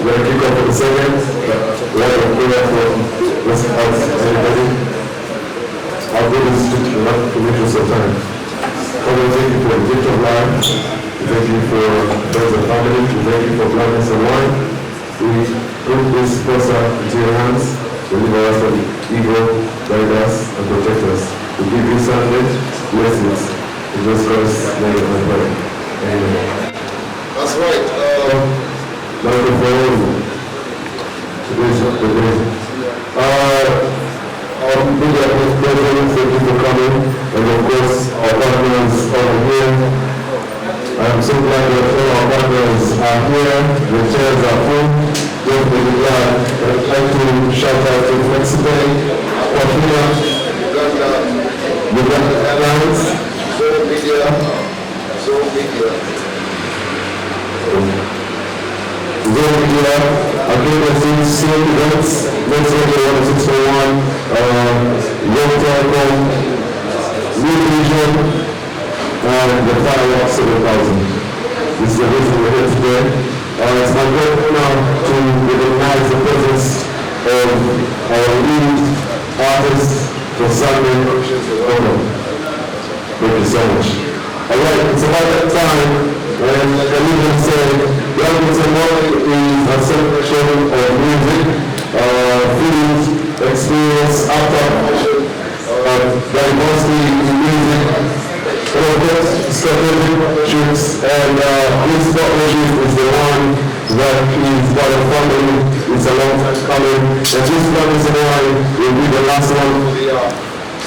We're going to kick off with the second. We have a prayer from this house. Anybody? Our goal is to not to interest of time. Father, thank you for the gift of life. Thank you for friends and family. Thank you for gladness and wine. We put this closer into your hands. Deliver us from evil, guide us, and protect us. We give you Sunday, blessings. In Jesus Christ's name I pray. Amen. That's right. Now before today's the day. Our media president, thank you for coming. And of course, our partners over here. I am so glad that all our partners are here. The chairs are full. Just really glad. I'd like to shout out to Flexipay, Portugal, Uganda Airlines, Social media. Zone Media, again, CM Events, Next Radio 106.1, Young Telecom, New Vision, and the Firewalk 7000. This is the reason we're here today. It's my great honor to recognize the presence of our lead artist for Sunday. Thank you so much. Alright, it's about that time when the leader said, young tomorrow is a celebration of music, food, experience, after diversity in music, strategic tricks, and this partnership is the one that is part of family. It's a long time coming, and this one is why will be the last one.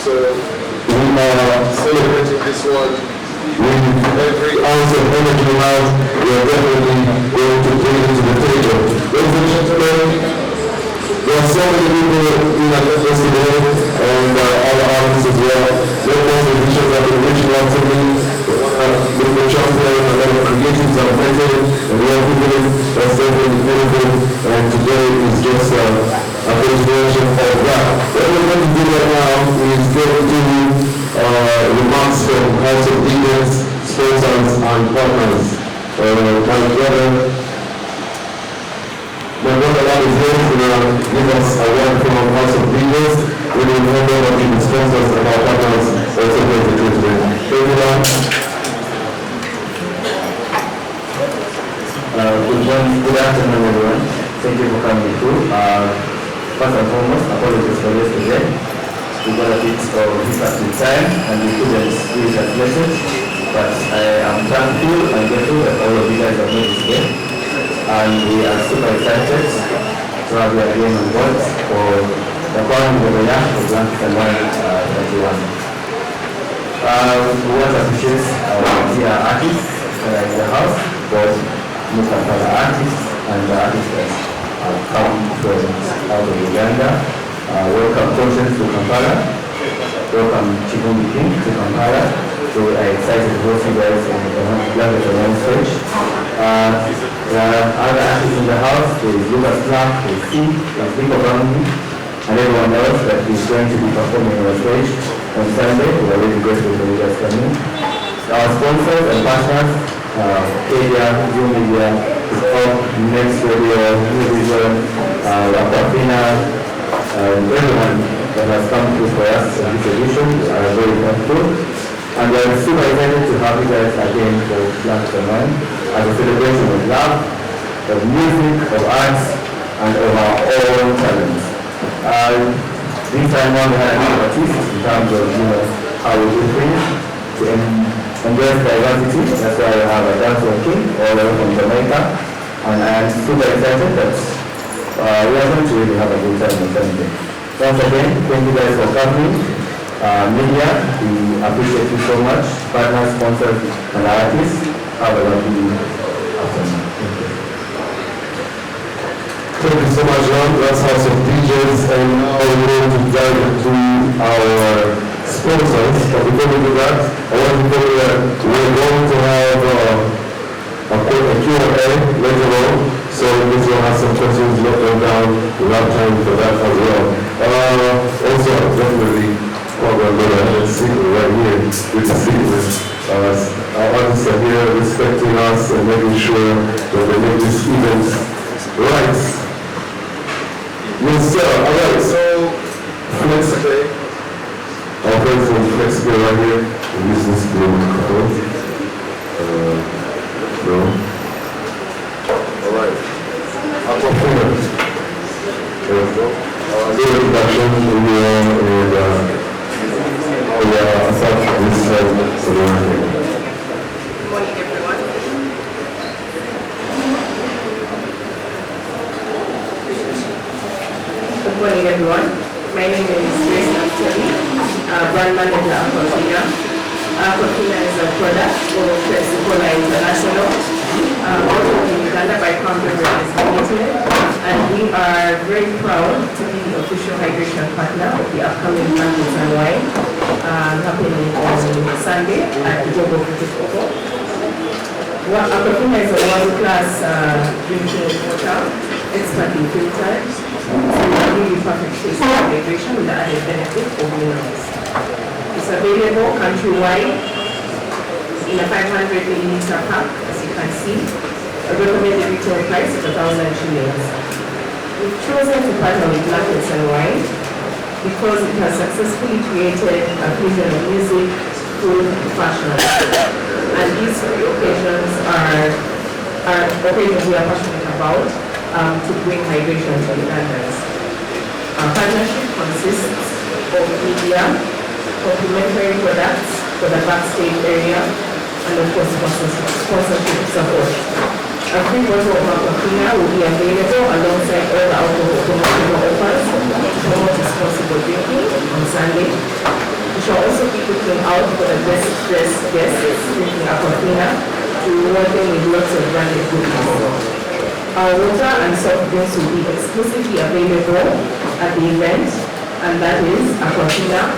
So we are celebrating this one. With every ounce of energy we have, we are definitely going to bring it to the table. Ladies and gentlemen, there are so many people in our members today, and other artists as well. Local musicians have been reaching out to me, with the champion, and then the creatives are mentored, and we have people that's definitely beautiful, and today is just a continuation of that. What we're going to do right now is get into remarks from House of Leaders, sponsors, and partners. My brother Lad is here to give us a word from our House of Leaders. We will hand over to the sponsors and our partners also here today. Thank you, Lad. Good afternoon, everyone. Thank you for coming through. First and foremost, apologies for yesterday. We got a bit of hiccup in time and we couldn't reach that message. But I am thankful and grateful that all of you guys have made it today. And we are super excited to have you again on board for the Kwame Webeya for Blanket and Wine 21. We want to appreciate our dear artists in the house, both Kampala artists and the artists that have come from out of Uganda. Welcome Konshens to Kampala. Welcome Chibumbi King to Kampala. So we are excited to host you guys on the Blanket and Wine stage. There are other artists in the house. There is Lucas Clark, there is Steve, there is Nico Brownlee, and everyone else that is going to be performing on the stage on Sunday. We are really grateful for you guys coming. Our sponsors and partners, Asia, New Media, Next Radio, New Vision, Aquafina, everyone that has come through for us in this edition are very thankful. And we are super excited to have you guys again for Blanket and Wine as a celebration of love, of music, of arts, and of our own talents. This time on we had a new artist in terms of how we do things to embrace diversity. That's why we have a dancehall king all the way from Jamaica. And I am super excited that we are going to really have a good time on Sunday. Once again, thank you guys for coming. Media, we appreciate you so much. Partners, sponsors, and artists, have a lovely afternoon. Thank you so much, John. That's House of DJs, and now we're going to dive into our sponsors. But before we do that, I want to tell you that we're going to have a Q&A later on. So if you have some questions, note them down. We'll have time for that as well. Also, definitely, I'm going to secret right here with the secret. Our artists are here respecting us and making sure that they make this event Right. Yes, sir. All right. So, today, our friends from Flexible right here. This is the no. all right. Aquafina. There we go. Good introduction to you all and Asabye, this is Good morning, everyone. Good morning, everyone. My name is Weasal Asabye, brand manager at Konshens. Konshens is a product of Pepsi-Cola International, out of Uganda by Konshens Limited, and we are very proud to be the official hydration partner of the upcoming Konshens and Wine happening on Sunday at the Uganda Abotodde. Aquafina is a world-class drinking water, expert in filters, so really perfect taste and hydration with the added benefit of minerals. It's available countrywide in a 500 milliliter pack, as you can see. A recommended retail price of 1,000 shillings. We've chosen to partner with Konshens and Wine because it has successfully created a fusion of music, food, fashion, and these three occasions are occasions we are passionate about to bring hydration to Ugandans. Our partnership consists of media, complementary products for the backstage area, and of course sponsorship support. A free bottle of Aquafina will be available alongside all the alcohol promotional offers to promote responsible drinking on Sunday. We shall also be looking out for the best dressed guests drinking Aquafina to reward them with lots of branded goodies. Our water and soft drinks will be exclusively available at the event, and that is Aquafina,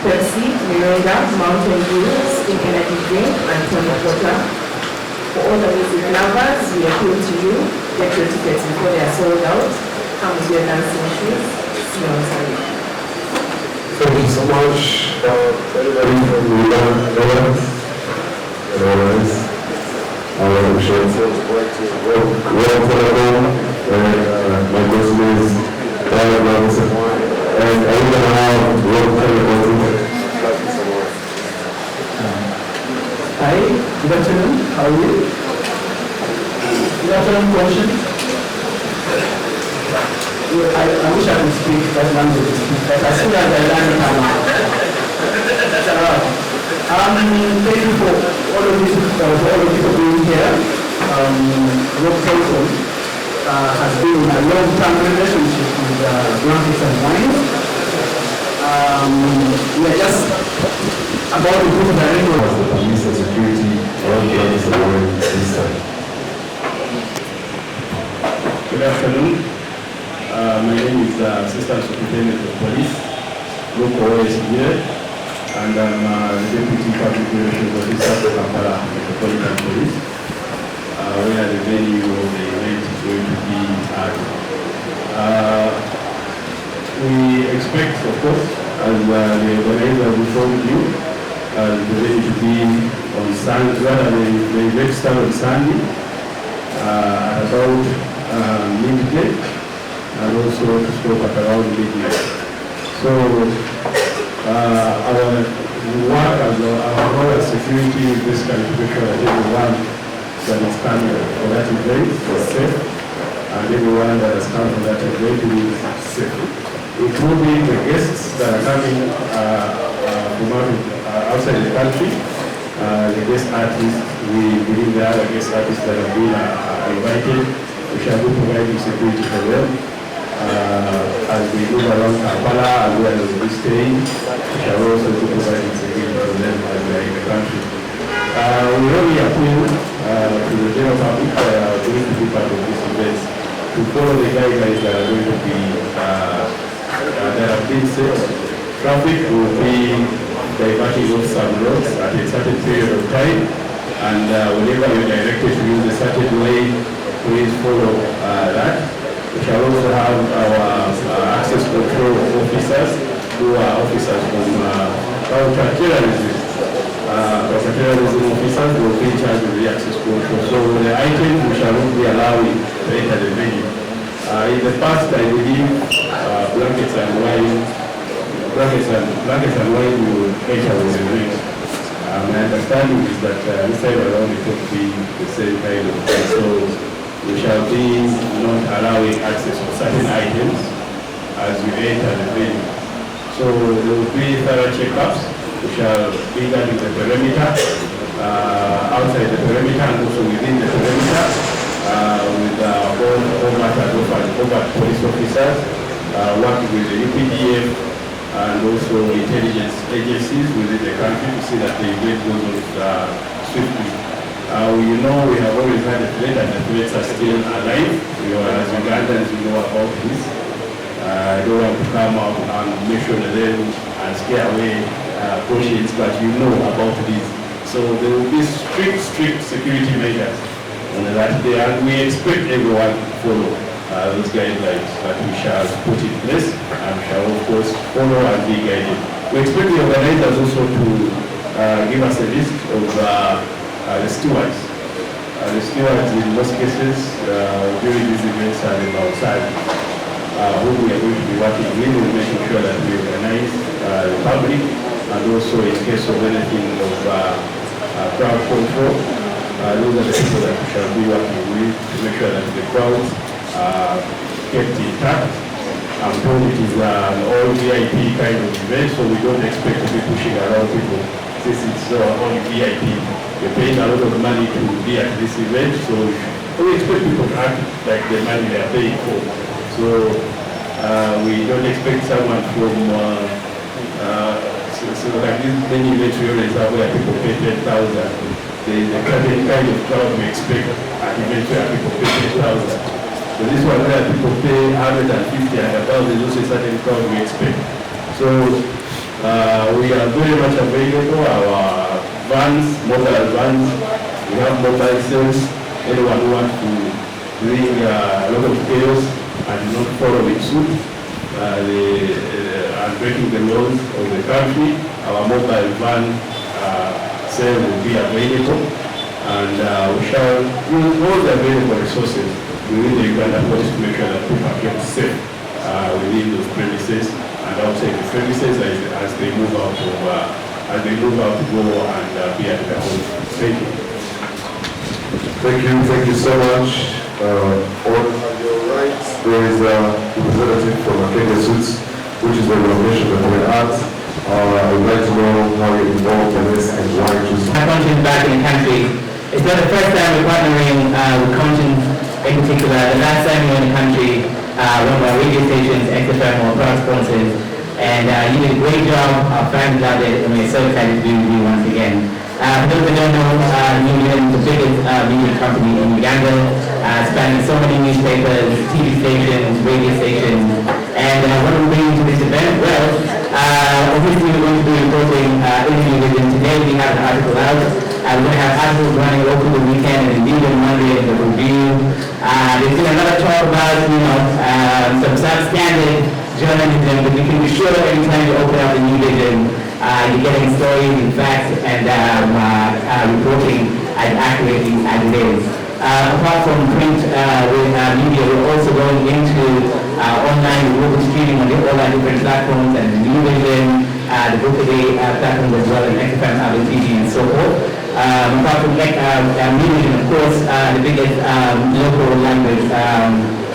Pepsi, Mirinda, Mountain Dew, Skin Energy Drink, and tonic water. For all the music lovers, we appeal to you, get your tickets before they are sold out. Come with your dancing shoes. See you on Sunday. Thank you so much, everybody from Uganda. I'm sure it's welcome, and my person is Diane Robinson, and I'm going to have welcome. Hi, good afternoon. How are you? Good afternoon, Konshens. I wish I could speak that language, but as soon as I learn it, thank you for all of you for being here. Konshens has been in a long-term relationship with Konshens and Wine. We are just about to put the ring The police and security around the office of the this time. Good afternoon. My name is Assistant Superintendent of Police, Local OSPA, and I'm the Deputy Public Relations Officer for Kampala Metropolitan Police, where the venue of the event is going to be at. We expect, of course, as the organizers informed you, the venue to be on Sunday, rather the event start on Sunday at about midday, and also to stop at around midnight. So our work as our role as security is basically to make sure that everyone that is coming for that event is safe, and everyone that has come for that event is safe, including the guests that are coming from outside the country, the guest artists. We believe there are guest artists that have been invited. We shall be providing security for them as we move around Kampala, as well as we stay. We shall also be providing security for them as they are in the country. We really appeal to the general public that are going to be part of this event to follow the guidelines that are going to be that have been set. Traffic will be diverting off some roads at a certain period of time, and whenever you're directed to use a certain lane, please follow that. We shall also have our access control officers, who are officers from counter-terrorism, counterterrorism officers will be in charge of the access control. So the items we shall not be allowing to enter the venue. In the past, I believe blankets and wine will enter with the venue. My understanding is that this time around it will be the same kind of thing. So we shall be not allowing access to certain items as we enter the venue. So there will be thorough checkups. We shall be done in the perimeter, outside the perimeter and also within the perimeter, with all police officers, working with the UPDF and also intelligence agencies within the country to see that the event goes on swiftly. We know we have always had a threat and the threats are still alive. As Ugandans, we know about this. I don't want to come out and mention them and scare away Konshens, but you know about this. So there will be strict security measures on that day, and we expect everyone to follow those guidelines that we shall put in place and shall of course follow and be guided. We expect the organizers also to give us a list of the stewards. The stewards in most cases during these events are about who we are going to be working with, and making sure that we organize the public, and also in case of anything of crowd control, those are the people that we shall be working with to make sure that the crowds are kept intact. I'm told it is an all VIP kind of event, so we don't expect to be pushing around people since it's all VIP. We're paying a lot of money to be at this event, so we expect people to act like the money they are paying for. So we don't expect someone from, so like these many events we always have where people pay 10,000. There is a kind of crowd we expect at events where people pay 10,000. So this one where people pay 150 and above, there's also a certain crowd we expect. So we are very much available. Our vans, mobile vans, we have mobile cells. Anyone who wants to bring a lot of chaos and not following suit and breaking the laws of the country, our mobile van cell will be available, and we shall use all the available resources within the Uganda police to make sure that people are kept safe within those premises and outside the premises as they move out to go and be at their home. Thank you. Thank you so much. There is a representative from Kenya Suits, which is the location that we're at. I would like to know how you're involved in this and why you choose. My Konshens back in the country. It's not the first time we're partnering with Konshens in particular. The last time we were in the country, one of our radio stations, XFM, were proud sponsors. And you did a great job. Our fans out there, and we're so excited to be with you once again. For those that don't know, Union is the biggest media company in Uganda, spanning so many newspapers, TV stations, radio stations. And what are we bringing to this event? Well, obviously we're going to be reporting interview with them today. We have an article out. We're going to have articles running over the weekend and indeed on Monday in the review. There's been a lot of talk about, some substandard journalism, but you can be sure every time you open up a new vision, you're getting stories and facts and reporting as accurately as it is. Apart from print with media, we're also going into online. We're streaming on all our different platforms and New Vision, the Book a Day platform as well, and XFM, Abotodde TV, and so forth. Apart from New Vision, of course, the biggest local language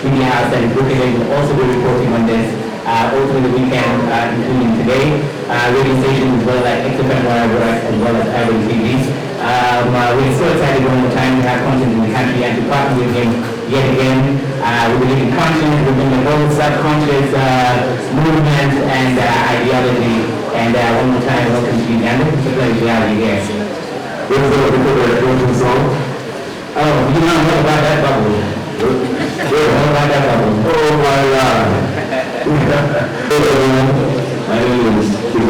media house that is Book a Day will also be reporting on this all through the weekend, including today. Radio stations as well as XFM where I work, as well as Abotodde TV. We're so excited one more time to have Konshens in the country and to partner with him yet again. We believe in Konshens, we believe in the whole subconscious movement and ideology. And one more time, welcome to Uganda. It's a pleasure to have you here. What is the Konshens song? Oh, you know what about that bubble? What about that bubble? Oh my God. My name is King.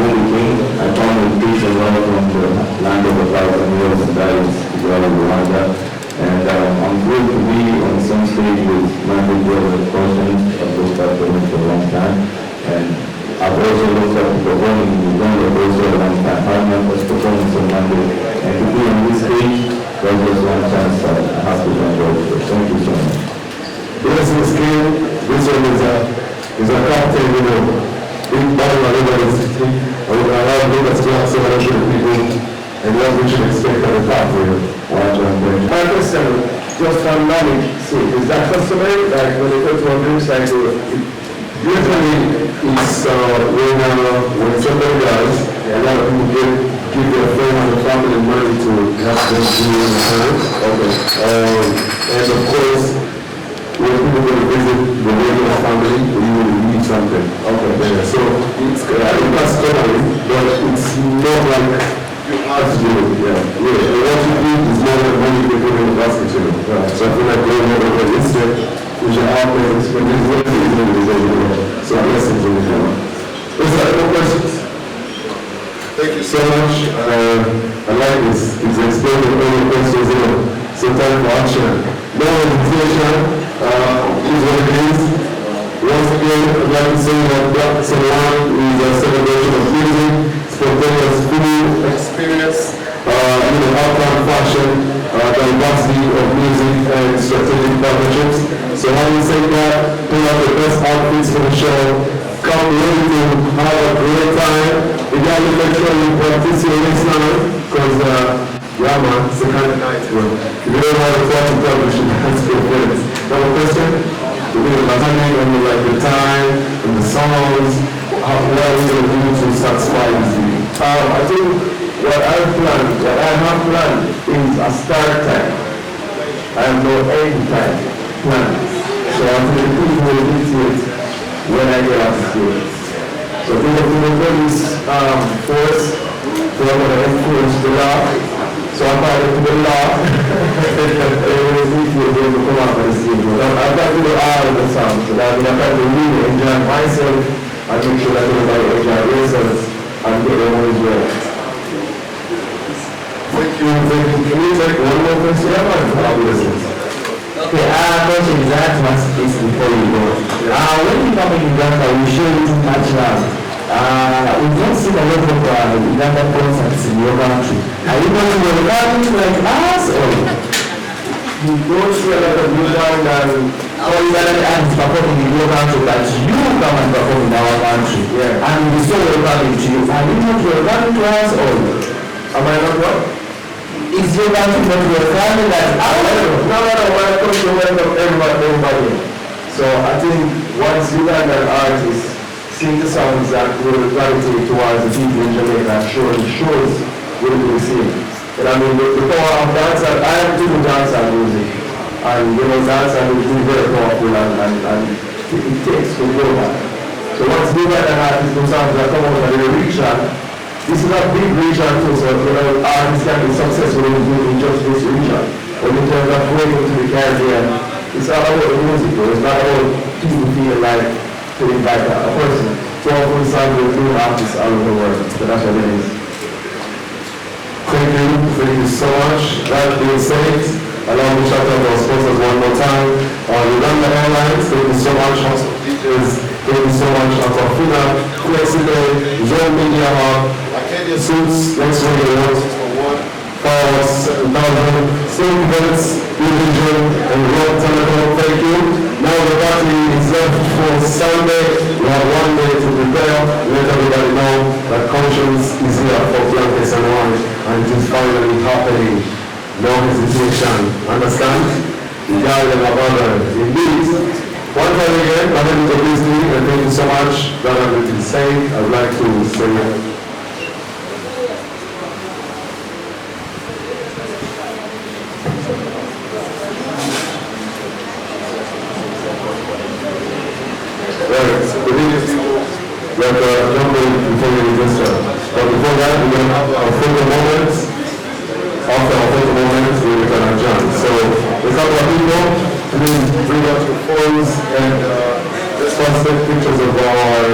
I come with peace and love from the land of the thousand hills and valleys, Uganda, Rwanda. And I'm thrilled to be on the same stage with my big brother Konshens. I've looked up to him for a long time. And I've also looked at performing in Uganda, also a long-time partner, was performing on Monday. And to be on this stage, was just one chance I have to enjoy. Thank you so much. Yes, Miss King, this one is a captain, you know, big battle of everybody's city, and we can allow big as well, 700 people, and what we should expect at the top here. My question, just on knowledge, see, is that customary, like when they go to a group like usually it's when somebody dies, a lot of people give their friends and family money to help them do the time. Okay. And of course, when people go to visit the regular family, we will need something. Okay. Yeah. So it's customary, but it's not like you have to do it. Yeah. Yeah. And what you need is more than money you put in the basket, you know. Right. So I feel like going over this step, we should have things, but this is what it is, so blessings in the family. Is there any questions? Thank you so much. I like this. It's explaining all the questions, you know. So time for action. No hesitation. Here's what it is. Once again, I'd like to say that Black Salon is a celebration of music, spontaneous food experience, outbound fashion, diversity of music and strategic partnerships. So having said that, pull out the best outfits for the show. Come ready to have a great time. You gotta make sure you practice your next time, because yeah man, it's the kind of night, bro. If you don't have a watch it, you should ask your friends. Have a question? We're going to timing and like the time and the songs. What are we going to do to satisfy this video? I think what I have planned is a start time. I have no end time planned. So I think the people will dictate when I get off the stage. So people will do this force, so I'm going to enforce the law. So I'm going to do the law. They will need to come out of the stage. I've got to do all of the songs. So that I'm going to really enjoy myself and make sure that everybody enjoy themselves and get their money's worth. Thank you. Can we take one more question? Yeah, man. I'll be listening. Okay, question is that much is before you go. When you come in Uganda, we show you too much love. We don't see a lot of Uganda concerts in your country. Are you going to your country like us, or You don't see a lot of Ugandan Ugandan artists performing in your country, but you come and perform in our country? Yeah. And we so welcoming to you. Are you not welcoming to us, or am I not what? is your country not welcoming that? No, when it comes to welcome everybody. So I think once Ugandan artists sing the songs that will gravitate towards the people in Jamaica, shows will be the same. And I mean, the power of dance, I am doing dance and music. And dance and music is very powerful and it takes to go back. So once Ugandan artists do songs that come out of the region, this is a big region too, so artists can be successful in just this region. But in terms of going into the Caribbean, it's all about the music, though. It's not about people feeling like to invite a person to offer songs with new artists all over the world. So that's what it is. Thank you so much. That being said, allow me to shout out our sponsors one more time. Uganda Airlines, thank you so much. Hospital Teachers, thank you so much. Aquafina, Flexible, Zone Media Hub, Arcadia Suits, next week the 1 Powers 7,000, Silk Events, Division, and Rock Telecom, thank you. Now the battery is left for Sunday. We have 1 day to prepare. Let everybody know that Konshens is here for blankets and wine, and it is finally happening. No hesitation. Understand? The guy and our brother. Indeed. One time again, my name is Weasal, and thank you so much. That I'm going to say. I would like to say before we register. But before that, we're going to have our photo moments. After our photo moments, we can adjourn. So, a couple of people, please bring out your phones and let's first take pictures of our